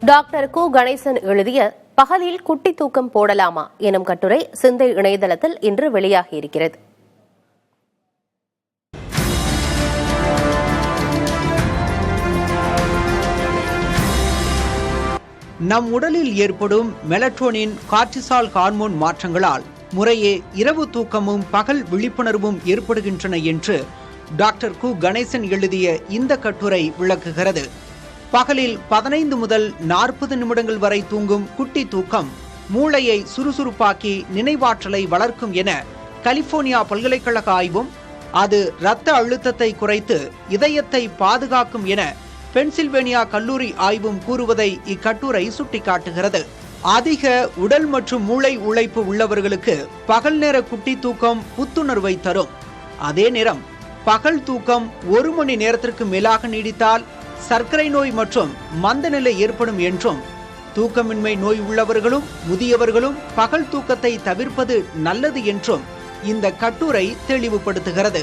Doctor கு கணேசன் எழுதிய பகலில் குட்டி தூக்கம் போடலாமா எனும் கட்டுரை சிந்தை இணையதளத்தில் இன்று வெளியாகியிருக்கிறது. நம் உடலில் ஏற்படும் மெலட்டோனின், கார்டிசால் ஹார்மோன் மாற்றங்களால் முறையே இரவு தூக்கமும் பகல் விழிப்புணர்வும் ஏற்படுகின்றன என்று டாக்டர் கு கணேசன் எழுதிய இந்த கட்டுரை விளக்குகிறது. பகலில் 15 முதல் 40 நிமிடங்கள் வரை தூங்கும் குட்டி தூக்கம் மூளையை சுறுசுறுப்பாக்கி நினைவாற்றலை வளர்க்கும் என கலிபோர்னியா பல்கலைக்கழக ஆய்வும், அது இரத்த அழுத்தத்தை குறைத்து இதயத்தை பாதுகாக்கும் என பென்சில்வேனியா கல்லூரி ஆய்வும் கூறுவதை இக்கட்டுரை சுட்டிக்காட்டுகிறது. அதிக உடல் மற்றும் மூளை உழைப்பு உள்ளவர்களுக்கு பகல் நேர குட்டி தூக்கம் புத்துணர்வை தரும். அதே நேரம் பகல் தூக்கம் 1 மணி நேரத்திற்கு மேலாக நீடித்தால் சர்க்கரை நோய் மற்றும் மந்தநிலை ஏற்படும் என்றும், தூக்கமின்மை நோய் உள்ளவர்களும் முதியவர்களும் பகல் தூக்கத்தை தவிர்ப்பது நல்லது என்றும் இந்த கட்டுரை தெளிவுபடுத்துகிறது.